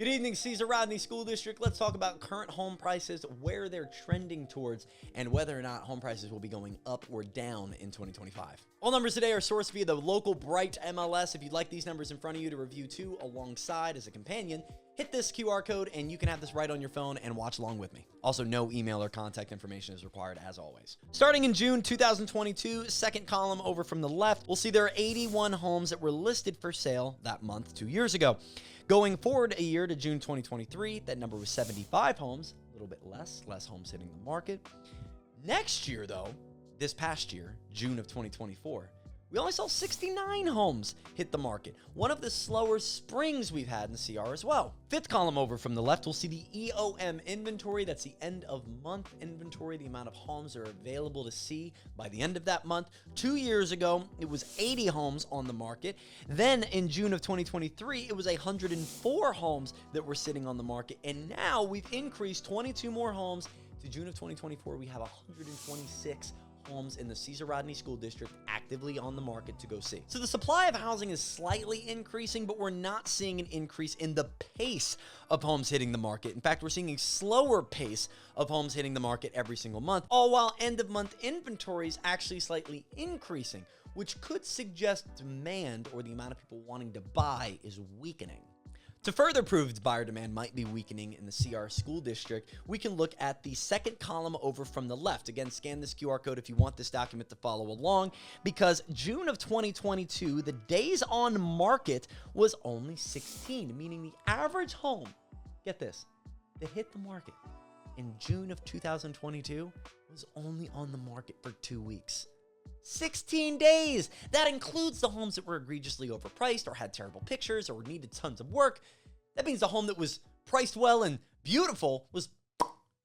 Good evening, Caesar Rodney School District. Let's talk about current home prices, where they're trending towards, and whether or not home prices will be going up or down in 2025. All numbers today are sourced via the local Bright MLS. If you'd like these numbers in front of you to review too alongside as a companion, hit this QR code and you can have this right on your phone and watch along with me. Also, no email or contact information is required as always. Starting in June 2022, second column over from the left, we'll see there are 81 homes that were listed for sale that month 2 years ago. Going forward a year to June 2023, that number was 75 homes, a little bit less homes hitting the market. Next year, though, this past year, June of 2024, we only saw 69 homes hit the market. One of the slower springs we've had in CR as well. Fifth column over from the left, we'll see the EOM inventory. That's the end of month inventory, the amount of homes are available to see by the end of that month. 2 years ago, it was 80 homes on the market. Then in June of 2023, it was 104 homes that were sitting on the market. And now we've increased 22 more homes. To June of 2024, we have 126 homes in the Caesar Rodney School District actively on the market to go see. So the supply of housing is slightly increasing, but we're not seeing an increase in the pace of homes hitting the market. In fact, we're seeing a slower pace of homes hitting the market every single month, all while end-of-month inventory is actually slightly increasing, which could suggest demand or the amount of people wanting to buy is weakening. To further prove buyer demand might be weakening in the CR school district, we can look at the second column over from the left. Again, scan this QR code if you want this document to follow along, because June of 2022, the days on market was only 16, meaning the average home, get this, that hit the market in June of 2022 was only on the market for 2 weeks. 16 days. That includes the homes that were egregiously overpriced or had terrible pictures or needed tons of work. That means the home that was priced well and beautiful was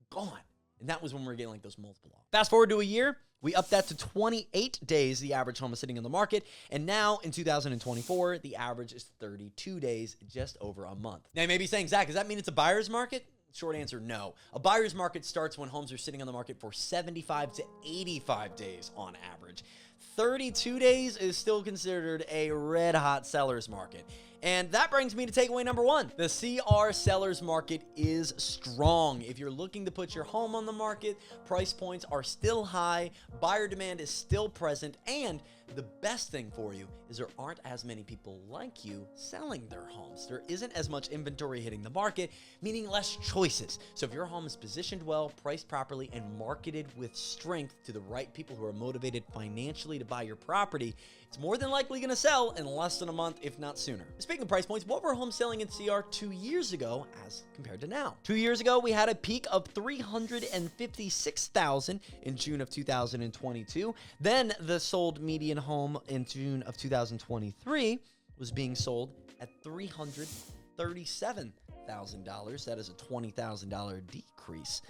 gone. And that was when we were getting like those multiple offers. Fast forward to a year, we upped that to 28 days, the average home is sitting on the market. And now in 2024, the average is 32 days, just over a month. Now you may be saying, Zach, does that mean it's a buyer's market? Short answer, no. A buyer's market starts when homes are sitting on the market for 75 to 85 days on average. 32 days is still considered a red-hot seller's market. And that brings me to takeaway number one. The CR seller's market is strong. If you're looking to put your home on the market, price points are still high, buyer demand is still present, and the best thing for you is there aren't as many people like you selling their homes. There isn't as much inventory hitting the market, meaning less choices. So if your home is positioned well, priced properly, and marketed with strength to the right people who are motivated financially to buy your property, it's more than likely going to sell in less than a month, if not sooner. Speaking of price points, what were homes selling in CR 2 years ago as compared to now? 2 years ago, we had a peak of $356,000 in June of 2022. Then the sold median home in June of 2023 was being sold at $337,000. That is a $20,000 decrease.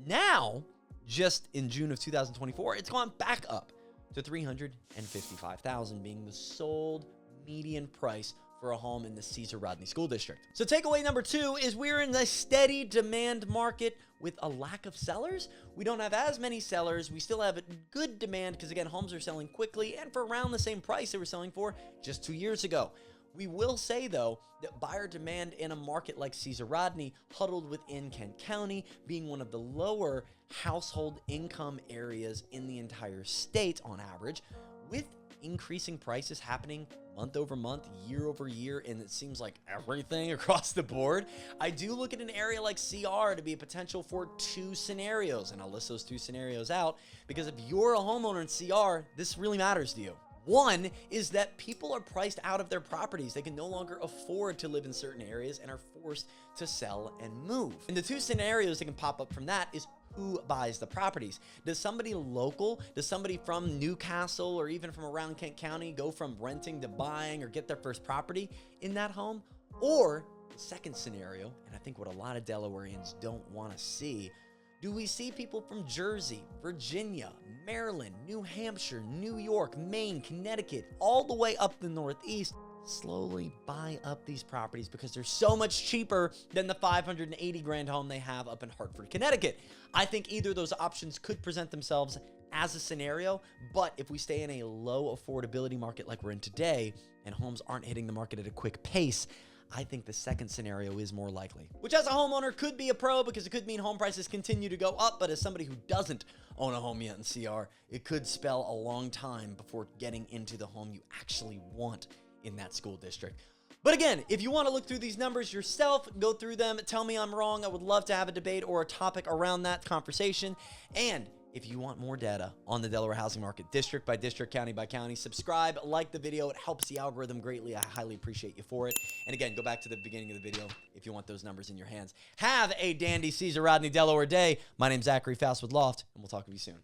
Now, just in June of 2024, it's gone back up to $355,000 being the sold median price for a home in the Caesar Rodney School District. So takeaway number two is we're in a steady demand market with a lack of sellers. We don't have as many sellers. We still have good demand because, again, homes are selling quickly and for around the same price they were selling for just 2 years ago. We will say, though, that buyer demand in a market like Caesar Rodney, huddled within Kent County, being one of the lower household income areas in the entire state on average, with increasing prices happening month over month, year over year, and it seems like everything across the board, I do look at an area like CR to be a potential for 2 scenarios, and I'll list those 2 scenarios out because if you're a homeowner in CR, this really matters to you. One is that people are priced out of their properties. They can no longer afford to live in certain areas and are forced to sell and move. And the 2 scenarios that can pop up from that is who buys the properties. Does somebody local, does somebody from Newcastle or even from around Kent County go from renting to buying or get their first property in that home? Or the second scenario, and I think what a lot of Delawareans don't want to see, do we see people from Jersey, Virginia, Maryland, New Hampshire, New York, Maine, Connecticut, all the way up the Northeast slowly buy up these properties because they're so much cheaper than the $580,000 home they have up in Hartford, Connecticut? I think either of those options could present themselves as a scenario, but if we stay in a low affordability market like we're in today and homes aren't hitting the market at a quick pace, I think the second scenario is more likely, which as a homeowner could be a pro because it could mean home prices continue to go up. But as somebody who doesn't own a home yet in CR, it could spell a long time before getting into the home you actually want in that school district. But again, if you want to look through these numbers yourself, go through them, tell me I'm wrong. I would love to have a debate or a topic around that conversation. And if you want more data on the Delaware housing market, district by district, county by county, subscribe, like the video. It helps the algorithm greatly. I highly appreciate you for it. And again, go back to the beginning of the video if you want those numbers in your hands. Have a dandy Caesar Rodney Delaware day. My name's Zachary Faust with Loft, and we'll talk with you soon.